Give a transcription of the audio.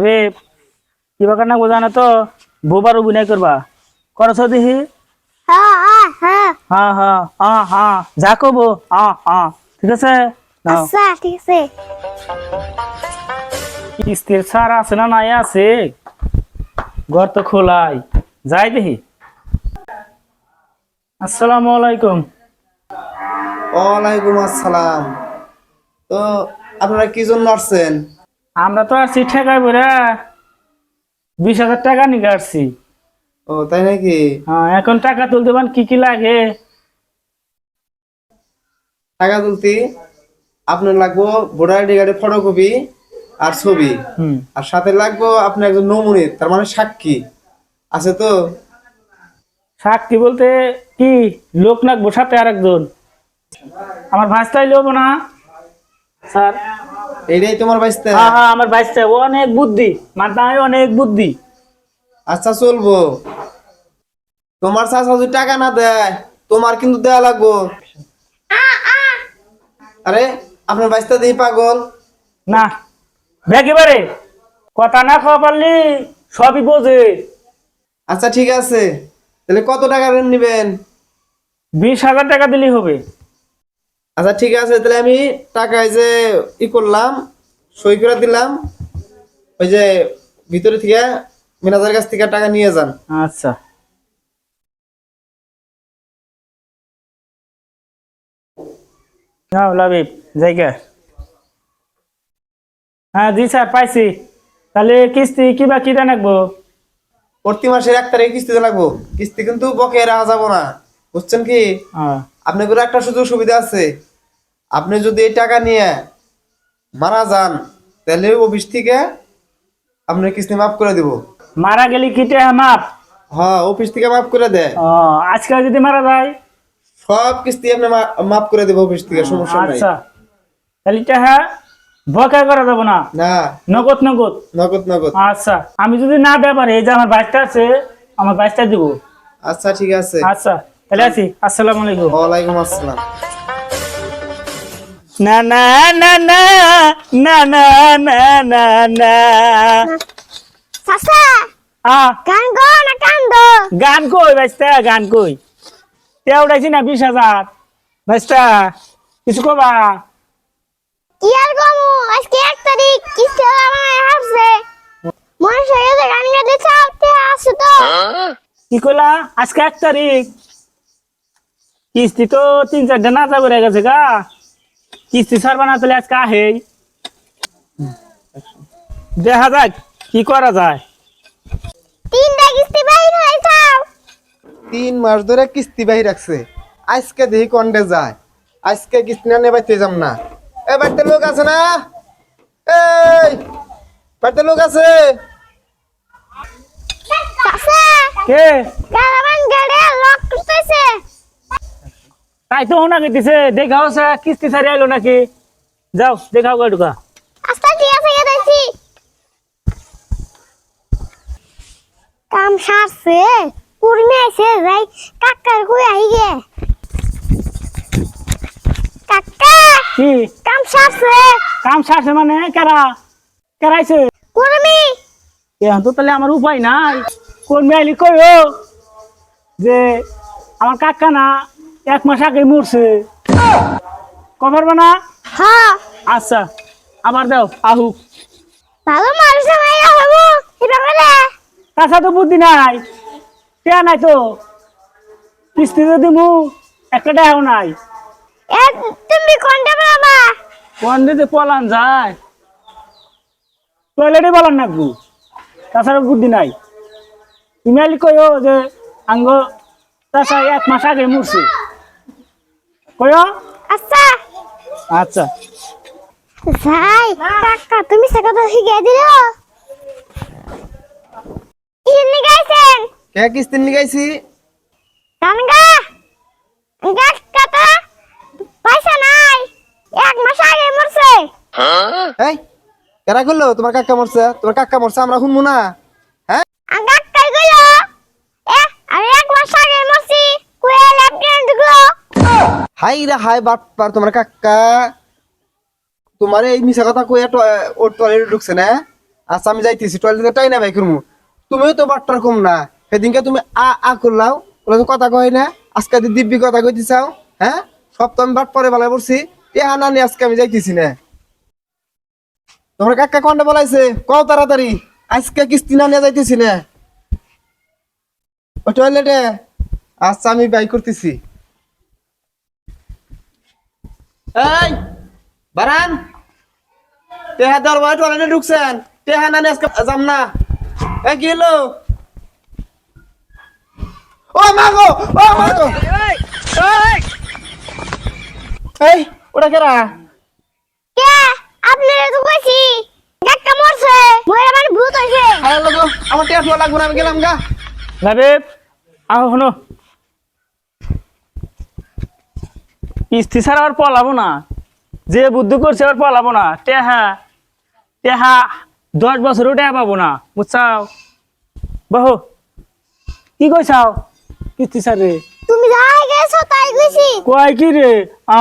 তবে কিবা কারণে বোঝানো তো বোবার অভিনয় করবা করছো দেখি। হ্যাঁ হ্যাঁ হ্যাঁ হ্যাঁ হ্যাঁ হ্যাঁ হ্যাঁ যা কবো হ্যাঁ হ্যাঁ ঠিক আছে নাও। আচ্ছা ঠিক আছে। কিস্তির সার আছে না নাই আছে ঘর তো খোলাই যাই দেখি। আসসালামু আলাইকুম। ওয়ালাইকুম আসসালাম। তো আপনারা কি জন্য আসছেন? আমরা তো আসছি ঠেকাই বইরা 20,000 টাকা নিয়ে আসছি। ও তাই নাকি? হ্যাঁ এখন টাকা তুলতে পারেন কি কি লাগে? টাকা তুলতে আপনার লাগবো ভোটার আইডি কার্ডের ফটোকপি আর ছবি, হুম আর সাথে লাগবো আপনার একজন নমুনি, তার মানে সাক্ষী আছে তো? সাক্ষী বলতে কি লোক নাকবো সাথে আরেকজন? আমার ভাইস্তাই লবো না স্যার? এইটাই তোমার বাইসতে? হ্যাঁ হ্যাঁ আমার ভাইস্তাই অনেক বুদ্ধি, মাথায় অনেক বুদ্ধি। আচ্ছা চলবো। তোমার চাচা যদি টাকা না দেয় তোমার কিন্তু দেয়া লাগবো। আরে আপনার বাইসটা দিয়ে পাগল। না একেবারে কথা না খাওয়া পারলি সবই বোঝে। আচ্ছা ঠিক আছে, তাহলে কত টাকা ঋণ নিবেন? 20,000 টাকা দিলেই হবে। আচ্ছা ঠিক আছে, তাহলে আমি টাকায় যে করলাম, সই করে দিলাম। ওই যে ভিতরে থেকে ম্যানেজারের কাছ থেকে টাকা নিয়ে যান। আচ্ছা নাও লাবিব জায়গা। হ্যাঁ জি স্যার পাইছি। তাহলে কিস্তি কি বা কিটা রাখবো? প্রতি মাসের 1 তারিখে কিস্তি দেওয়া লাগবো। কিস্তি কিন্তু বকেয়া রাখা যাবো না, বুঝছেন কি? আপনাদের একটা সুযোগ সুবিধা আছে, আপনি যদি এই টাকা নিয়ে মারা যান তাহলে অফিস থেকে আপনার কিস্তি মাফ করে দিব। মারা গেলি কিটা মাপ? হ্যাঁ, অফিস থেকে মাফ করে দেয়। ও আজকে যদি মারা যায়? সব কিস্তি আপনি মাফ করে দেবো অফিস থেকে, সমস্যা নাই। আচ্ছা তাহলে টাকা বকেয়া করা যাবো না? না, নগদ নগদ? নগদ নগদ। আচ্ছা আমি যদি না ব্যাপারে এই যে আমার বাইকটা আছে আমার বাইকটা দিব। আচ্ছা ঠিক আছে। আচ্ছা তাহলে আছি। আসসালামু আলাইকুম। ওয়ালাইকুম আসসালাম। না না না না না না না না না চাচা গান গো না কান্দো? গান কই বাইস্তা গান কই? তে উঠাইছি না 20,000 বাইস্তা কিছু কবা? কি আর গমু আজকে 1 তারিখ কিস্তি আমার হাসছে মনে হয়ে যে গান গাইতে চাইতে আসো তো। কি কইলা? আজকে 1 তারিখ কিস্তি তো 3-4 না যাবে রে গেছে গা। কিস্তি ছাড়বা না তাহলে আজকে আহেই দেখা যাক কি করা যায়। 3টা কিস্তি বাইর হইছাও। 3 মাস ধরে কিস্তি বাহি রাখছে, আজকে দেখি কন্ডে যায়। আজকে কিস্তি না নেবাইতে যাম না। এ বাড়িতে লোক আছে না? এই বাড়িতে লোক আছে? চাচা কে? গালাবান গাড়ে লক করতেছে। তাই তো না গেছে দেখাও সে কিস্তি ছাড়ি আইলো নাকি? যাও দেখাও গা ঢুকা। আস্তা ঠিক আছে গেছি কাম সারছে কুরমে এসে যাই কাকার কই আই গে কাকা কি কাম সারছে কাম সারছে মানে কেরা কেরাইছে? কুরমি এখন তো তাহলে আমার উপায় নাই। কোন মেয়ালি কইও যে আমার কাকা না 1 মাস আগে মরছে, কবার বানা? হ্যাঁ আচ্ছা আবার দাও আহুক। ভালো মানুষ নাই হবো এটা করে কাছা তো বুদ্ধি নাই, কে নাই তো কিস্তি যদি মু একটা টাকাও নাই। এ তুমি কোনটা বাবা কোন দিতে পলান যায় টয়লেটে বলান নাকবো, তাছাড়া বুদ্ধি নাই। তুমি আলি কইও যে আঙ্গ চাচা 1 মাস আগে মরছে কইও। আচ্ছা আচ্ছা যাই কাকা তুমি সে কথা শিখিয়ে দিলো ইনি গাইছেন কে কিস্তি নিগাইছি? গানগা কাকা পয়সা নাই 1 মাস আগে মরছে। এই কেরা করলো তোমার কাকা মরছে? তোমার কাকা মরছে আমরা শুনবো না? হ্যাঁ, কাকা কই গেল আমি 1 মাস আগে মরছি কই ল্যাপটপ ঢুকলো। হাই রে হাই বাটপার তোমার কাকা। তোমার এই মিছা কথা কই ওর টয়লেটে ঢুকছে না? আচ্ছা আমি যাইতেছি টয়লেটে টাই না ভাই করমু তুমিও তো বাট্টার কম না সেদিনকে তুমি আ করলাও ওরা তো কথা কয় না আজকে দিব্যি কথা কইতে চাও হ্যাঁ সব তো আমি বাট পরে বেলায় পড়ছি টেহা না নিয়ে আজকে আমি যাইতেছি না তোমার কাকা কোনটা বলাইছে কও তাড়াতাড়ি আজকে কিস্তি না নিয়ে যাইতেছি না ও টয়লেটে আচ্ছা আমি বাই করতেছি এই বারান টেহা দেওয়ার বয় টয়লেটে ঢুকছেন টেহা না নিয়ে আজকে যাম না এ কি হলো ও মাগো এই ওটা কেরা কে আপনি তো কইছি কাকা মরছে মরে মানে ভূত হইছে আরে লাগো আমার টেহা ঠোয়া লাগবে না আমি গেলাম গা লাবিব আহ শোনো কিস্তি ছাড়া আর পলাবো না যে বুদ্ধি করছে আর পলাবো না টেহা টেহা 10 বছরও টেহা পাবো না বুঝছাও বাহু কি কইছাও কিস্তি ছাড়ে তুমি যাই গেছো তাই কইছি কয় কি রে আ